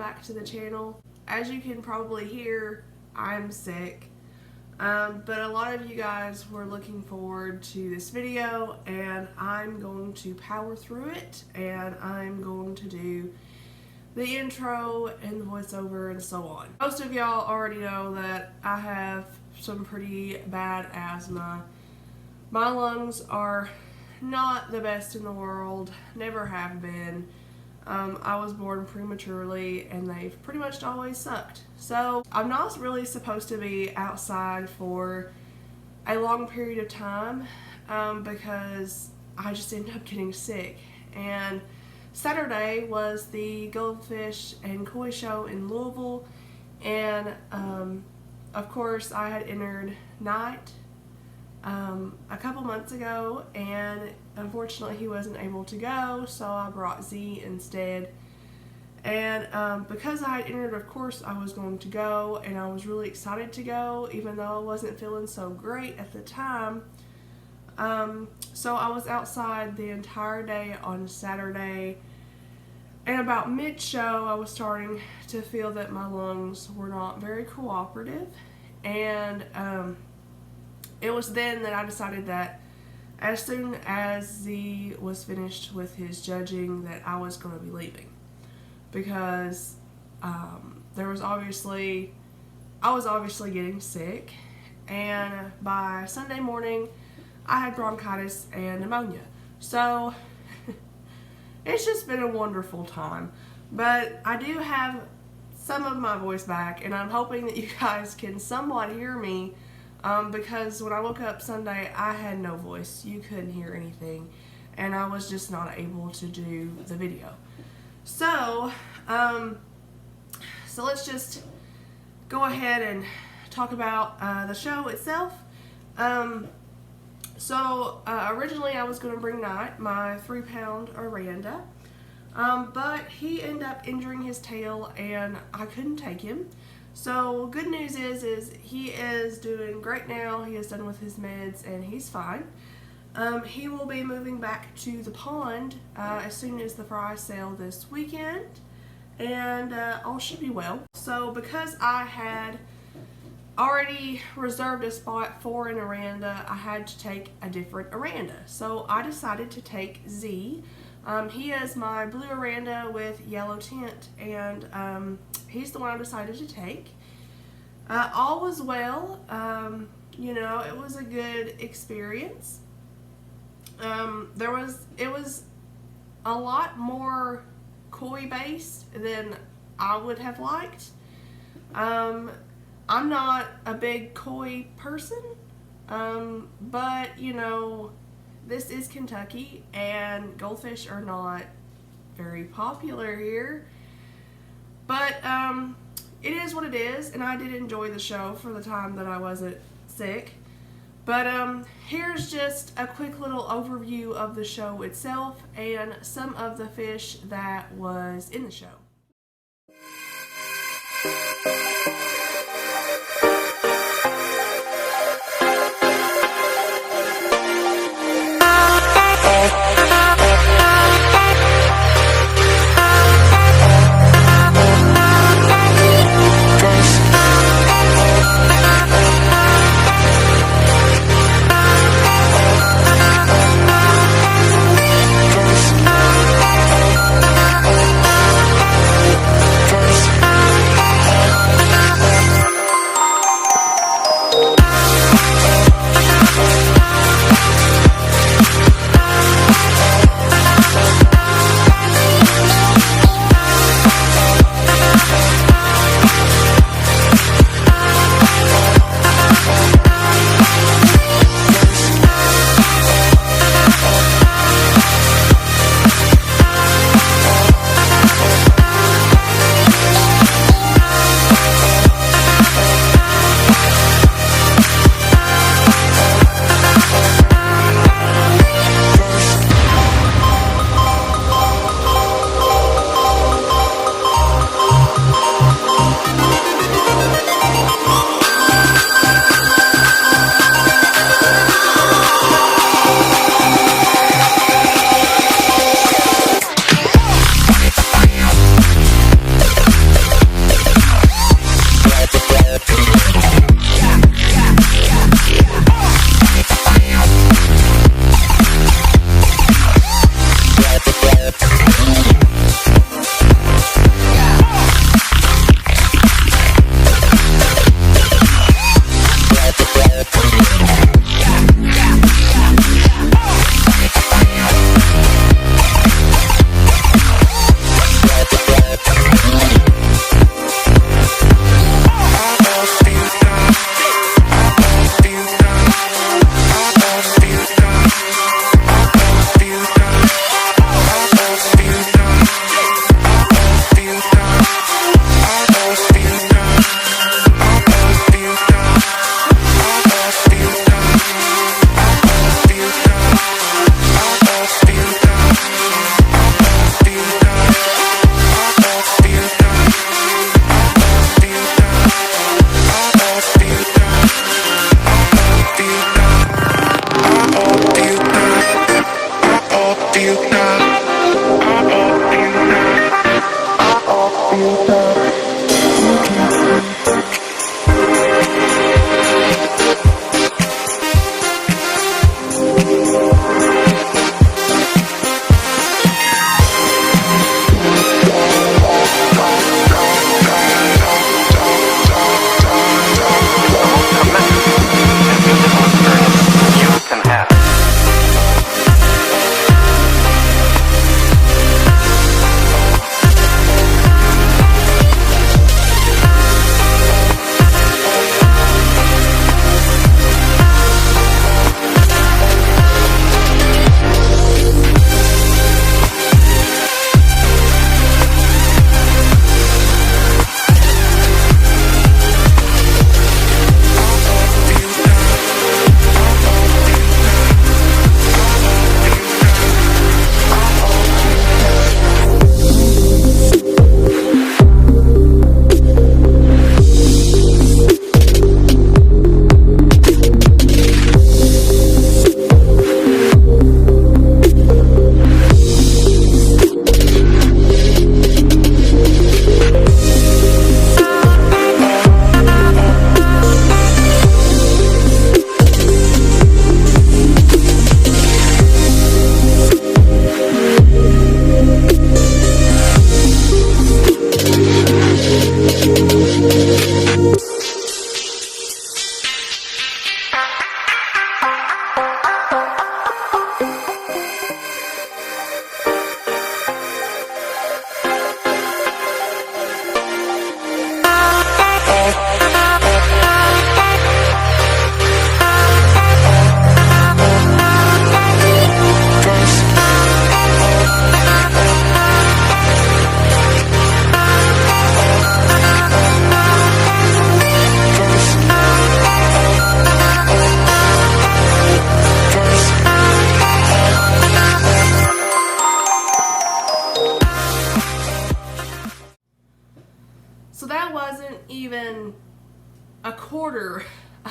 back to the channel. As you can probably hear, I'm sick. But a lot of you guys were looking forward to this video, and I'm going to power through it, and I'm going to do the intro and the voiceover and so on. Most of y'all already know that I have some pretty bad asthma. My lungs are not the best in the world, never have been. I was born prematurely and they've pretty much always sucked. So I'm not really supposed to be outside for a long period of time because I just end up getting sick. And Saturday was the Goldfish and Koi show in Louisville, and of course I had entered night a couple months ago, and unfortunately he wasn't able to go, so I brought Z instead. And because I had entered, of course I was going to go, and I was really excited to go, even though I wasn't feeling so great at the time. So I was outside the entire day on Saturday, and about mid-show I was starting to feel that my lungs were not very cooperative, and it was then that I decided that as soon as Z was finished with his judging that I was going to be leaving, because I was obviously getting sick, and by Sunday morning I had bronchitis and pneumonia. So it's just been a wonderful time. But I do have some of my voice back, and I'm hoping that you guys can somewhat hear me, because when I woke up Sunday I had no voice. You couldn't hear anything, and I was just not able to do the video. So let's just go ahead and talk about the show itself. Originally I was going to bring Knight, my 3-pound Aranda, but he ended up injuring his tail and I couldn't take him. So good news is he is doing great now. He is done with his meds and he's fine. He will be moving back to the pond as soon as the fry sale this weekend, and all should be well. So because I had already reserved a spot for an Aranda, I had to take a different Aranda. So I decided to take Z. He is my blue Aranda with yellow tint, and he's the one I decided to take. All was well. You know, it was a good experience. It was a lot more koi based than I would have liked. I'm not a big koi person, but you know, this is Kentucky and goldfish are not very popular here. But it is what it is, and I did enjoy the show for the time that I wasn't sick. But here's just a quick little overview of the show itself and some of the fish that was in the show.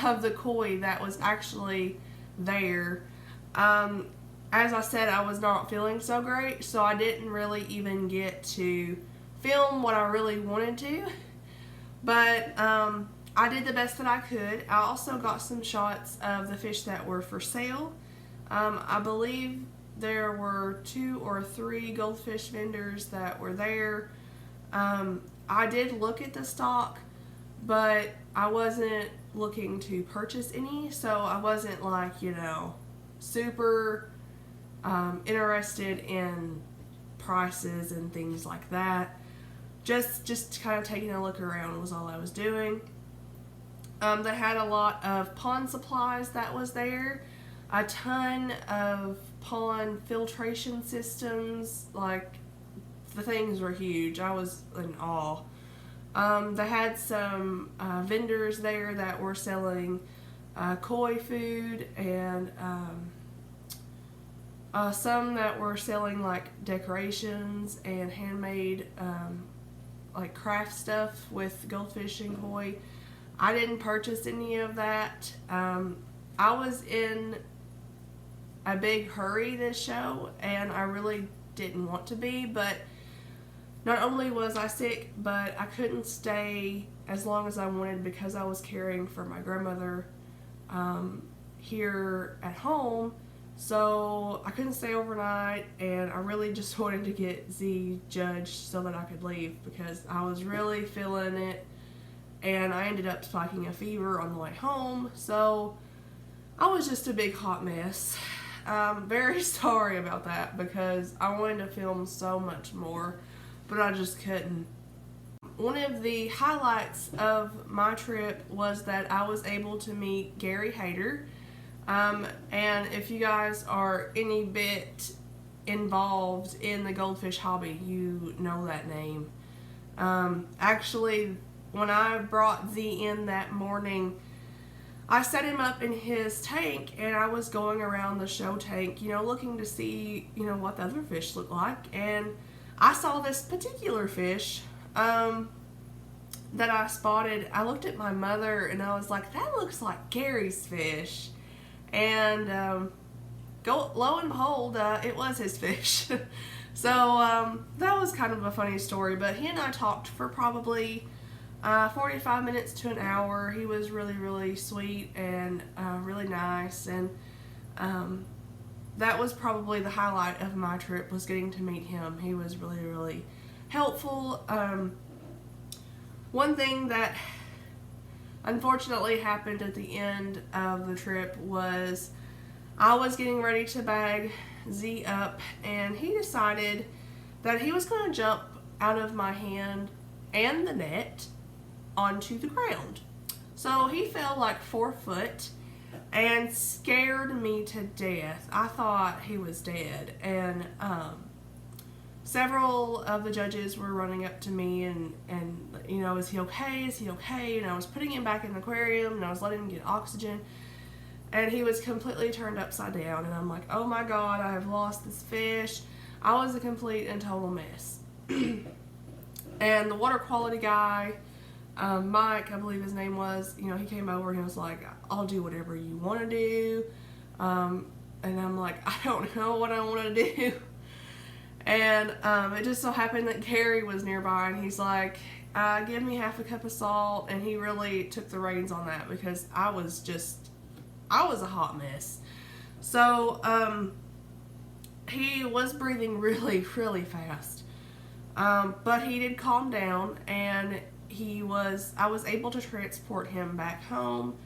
of the koi that was actually there. As I said, I was not feeling so great, so I didn't really even get to film what I really wanted to. But I did the best that I could. I also got some shots of the fish that were for sale. I believe there were 2 or 3 goldfish vendors that were there. I did look at the stock, but I wasn't looking to purchase any, so I wasn't like, you know, super interested in prices and things like that. Just kind of taking a look around was all I was doing. They had a lot of pond supplies that was there, a ton of pond filtration systems. Like, the things were huge. I was in awe. They had some vendors there that were selling koi food, and some that were selling like decorations and handmade like craft stuff with goldfish and koi. I didn't purchase any of that. I was in a big hurry this show, and I really didn't want to be, but not only was I sick, but I couldn't stay as long as I wanted because I was caring for my grandmother here at home. So I couldn't stay overnight, and I really just wanted to get Z judged so that I could leave because I was really feeling it, and I ended up spiking a fever on the way home. So I was just a big hot mess. Very sorry about that because I wanted to film so much more, but I just couldn't. One of the highlights of my trip was that I was able to meet Gary Hayter. And if you guys are any bit involved in the goldfish hobby, you know that name. Actually, when I brought Z in that morning, I set him up in his tank, and I was going around the show tank, you know, looking to see, you know, what the other fish look like. And I saw this particular fish that I spotted. I looked at my mother, and I was like, that looks like Gary's fish. And lo and behold, it was his fish. So that was kind of a funny story. But he and I talked for probably 45 minutes to an hour. He was really, really sweet and really nice. And that was probably the highlight of my trip, was getting to meet him. He was really, really helpful. One thing that unfortunately happened at the end of the trip was I was getting ready to bag Z up, and he decided that he was going to jump out of my hand and the net onto the ground. So he fell like 4 foot and scared me to death. I thought he was dead, and several of the judges were running up to me and you know, is he okay? Is he okay? And I was putting him back in the aquarium, and I was letting him get oxygen, and he was completely turned upside down, and I'm like, oh my God, I have lost this fish. I was a complete and total mess. And the water quality guy, Mike, I believe his name was, you know, he came over and he was like, I'll do whatever you want to do. And I'm like, I don't know what I want to do. And it just so happened that Gary was nearby, and he's like, give me half a cup of salt. And he really took the reins on that because I was a hot mess. So he was breathing really, really fast. But he did calm down, and I was able to transport him back home.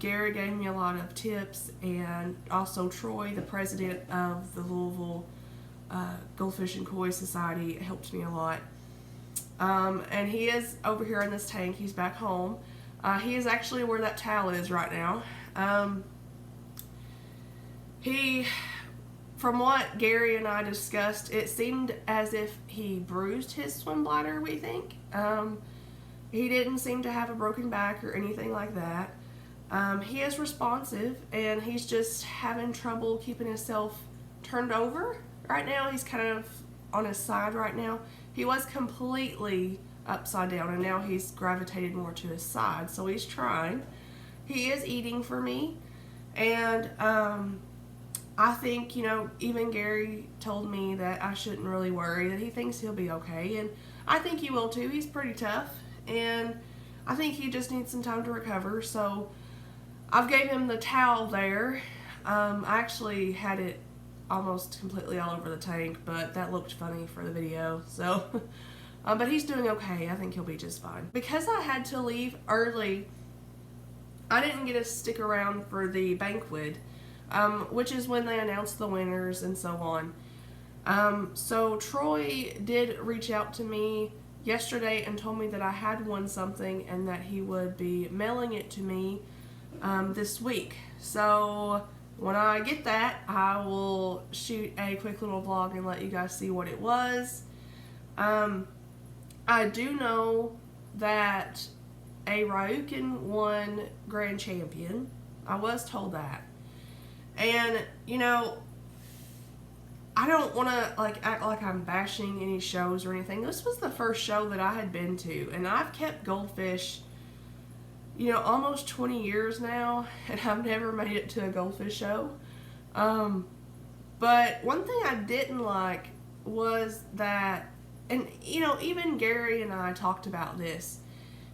Gary gave me a lot of tips, and also Troy, the president of the Louisville Goldfish and Koi Society, helped me a lot. And he is over here in this tank. He's back home. He is actually where that towel is right now. From what Gary and I discussed, it seemed as if he bruised his swim bladder, we think. He didn't seem to have a broken back or anything like that. He is responsive, and he's just having trouble keeping himself turned over. Right now, he's kind of on his side right now. He was completely upside down, and now he's gravitated more to his side, so he's trying. he is eating for me. And I think, you know, even Gary told me that I shouldn't really worry, that he thinks he'll be okay. And I think he will too. He's pretty tough. And I think he just needs some time to recover. So I've gave him the towel there. I actually had it almost completely all over the tank, but that looked funny for the video. So, but he's doing okay. I think he'll be just fine. Because I had to leave early, I didn't get to stick around for the banquet, which is when they announced the winners and so on. So Troy did reach out to me yesterday and told me that I had won something and that he would be mailing it to me this week. So when I get that, I will shoot a quick little vlog and let you guys see what it was. I do know that a Ryukin won Grand Champion. I was told that. And, you know, I don't want to like act like I'm bashing any shows or anything. This was the first show that I had been to, and I've kept Goldfish, you know, almost 20 years now, and I've never made it to a Goldfish show. But one thing I didn't like was that, and you know, even Gary and I talked about this,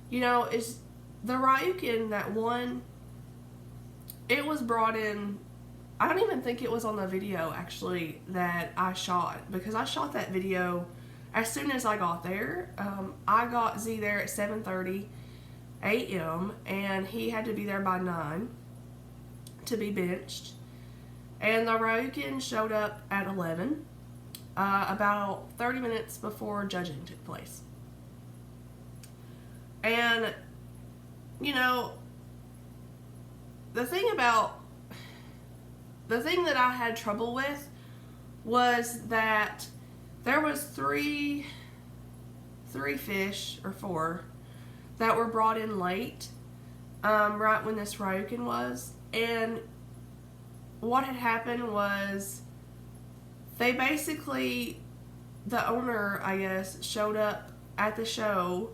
you know, is the Ryukin that won, it was brought in, I don't even think it was on the video actually that I shot, because I shot that video as soon as I got there. I got Z there at 7:30 a.m. and he had to be there by 9 to be benched. And the Ryukin showed up at 11, about 30 minutes before judging took place. And, you know, the thing that I had trouble with was that there was three fish, or 4, that were brought in late, right when this Ryukin was. And what had happened was they basically, the owner, I guess, showed up at the show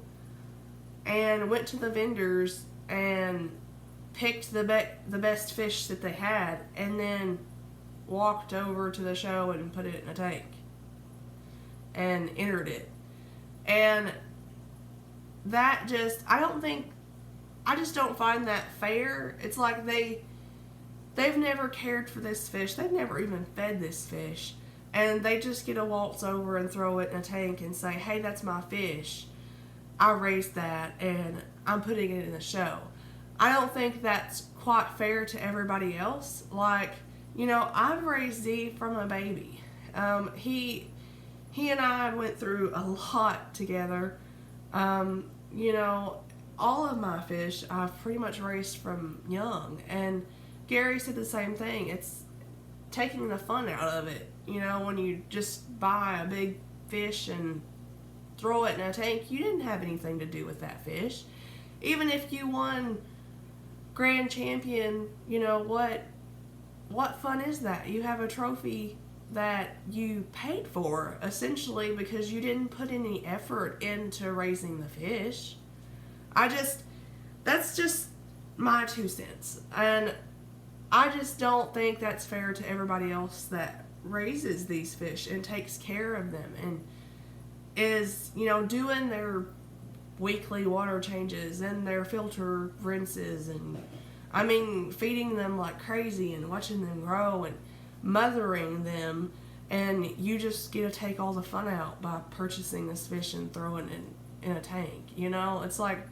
and went to the vendors and picked the best fish that they had, and then walked over to the show and put it in a tank and entered it. And that just, I just don't find that fair. It's like they've never cared for this fish. They've never even fed this fish. And they just get to waltz over and throw it in a tank and say, hey, that's my fish. I raised that and I'm putting it in the show. I don't think that's quite fair to everybody else. Like, you know, I've raised Z from a baby. He and I went through a lot together. You know, all of my fish I've pretty much raised from young. And Gary said the same thing. It's taking the fun out of it. You know, when you just buy a big fish and throw it in a tank, you didn't have anything to do with that fish. Even if you won Grand Champion, you know, what fun is that? You have a trophy that you paid for, essentially, because you didn't put any effort into raising the fish. That's just my 2 cents. And I just don't think that's fair to everybody else that raises these fish and takes care of them and is, you know, doing their weekly water changes and their filter rinses, and I mean feeding them like crazy and watching them grow and mothering them, and you just get to take all the fun out by purchasing this fish and throwing it in a tank. You know, it's like,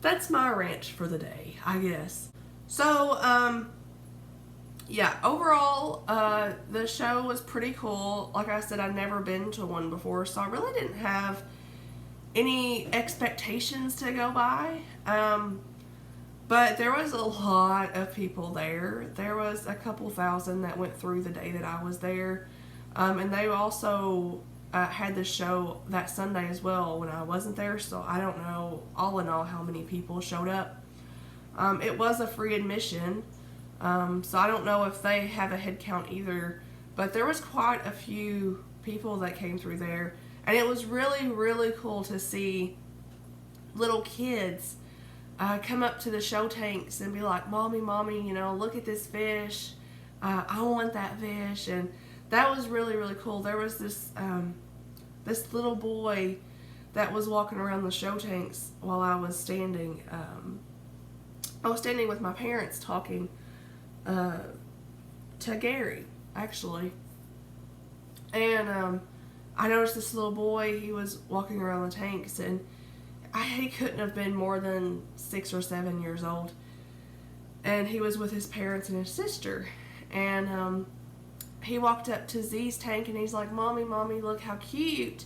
that's my rant for the day, I guess. So, yeah, overall, the show was pretty cool. Like I said, I'd never been to one before, so I really didn't have any expectations to go by. But there was a lot of people there. There was a couple thousand that went through the day that I was there. And they also had the show that Sunday as well when I wasn't there, so I don't know all in all how many people showed up. It was a free admission, so I don't know if they have a head count either, but there was quite a few people that came through there, and it was really, really cool to see little kids come up to the show tanks and be like, "Mommy, mommy, you know, look at this fish. I want that fish." And that was really, really cool. There was this little boy that was walking around the show tanks while I was standing. I was standing with my parents talking to Gary, actually. And I noticed this little boy, he was walking around the tanks, and he couldn't have been more than 6 or 7 years old. And he was with his parents and his sister. And he walked up to Z's tank and he's like, "Mommy, mommy, look how cute.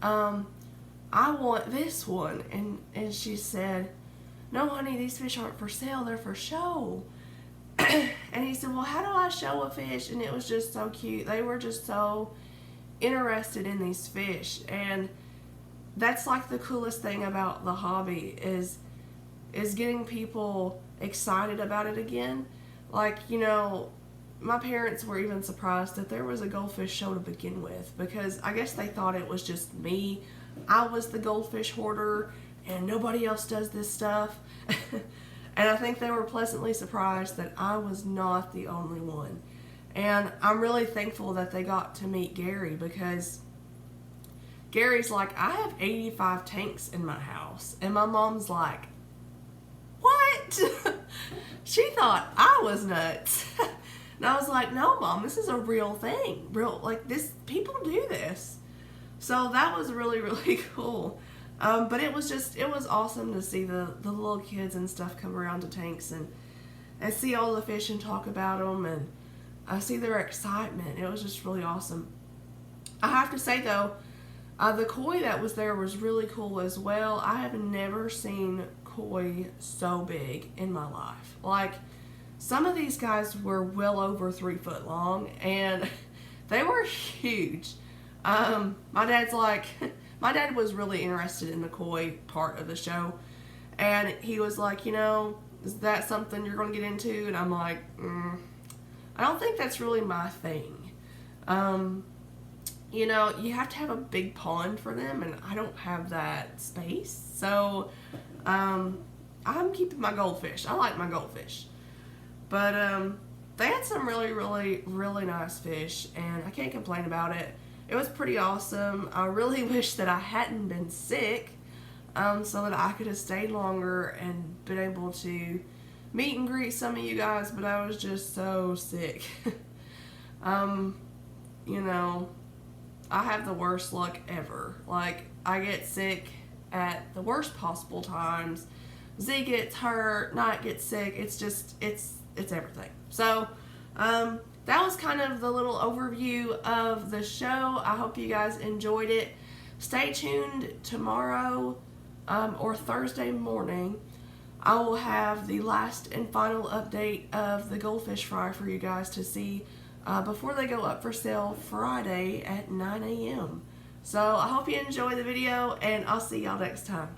I want this one." And she said, "No, honey, these fish aren't for sale, they're for show." And he said, "Well, how do I show a fish?" And it was just so cute. They were just so interested in these fish. And that's like the coolest thing about the hobby is getting people excited about it again. Like, you know, my parents were even surprised that there was a goldfish show to begin with, because I guess they thought it was just me. I was the goldfish hoarder and nobody else does this stuff. And I think they were pleasantly surprised that I was not the only one. And I'm really thankful that they got to meet Gary, because Gary's like, "I have 85 tanks in my house." And my mom's like, "What?" She thought I was nuts. And I was like, "No, Mom, this is a real thing. Real, like this, people do this." So that was really, really cool. But it was awesome to see the little kids and stuff come around to tanks and see all the fish and talk about them, and see their excitement. It was just really awesome. I have to say though, the koi that was there was really cool as well. I have never seen koi so big in my life. Like, some of these guys were well over 3 foot long, and they were huge. My dad was really interested in the koi part of the show, and he was like, "You know, is that something you're going to get into?" And I'm like, I don't think that's really my thing. You know, you have to have a big pond for them, and I don't have that space. So, I'm keeping my goldfish. I like my goldfish. But, they had some really, really, really nice fish, and I can't complain about it. It was pretty awesome. I really wish that I hadn't been sick, so that I could have stayed longer and been able to meet and greet some of you guys, but I was just so sick. You know, I have the worst luck ever. Like, I get sick at the worst possible times. Z gets hurt, Night gets sick. It's just, it's everything. So, that was kind of the little overview of the show. I hope you guys enjoyed it. Stay tuned tomorrow or Thursday morning. I will have the last and final update of the goldfish fry for you guys to see before they go up for sale Friday at 9 a.m. So I hope you enjoy the video, and I'll see y'all next time.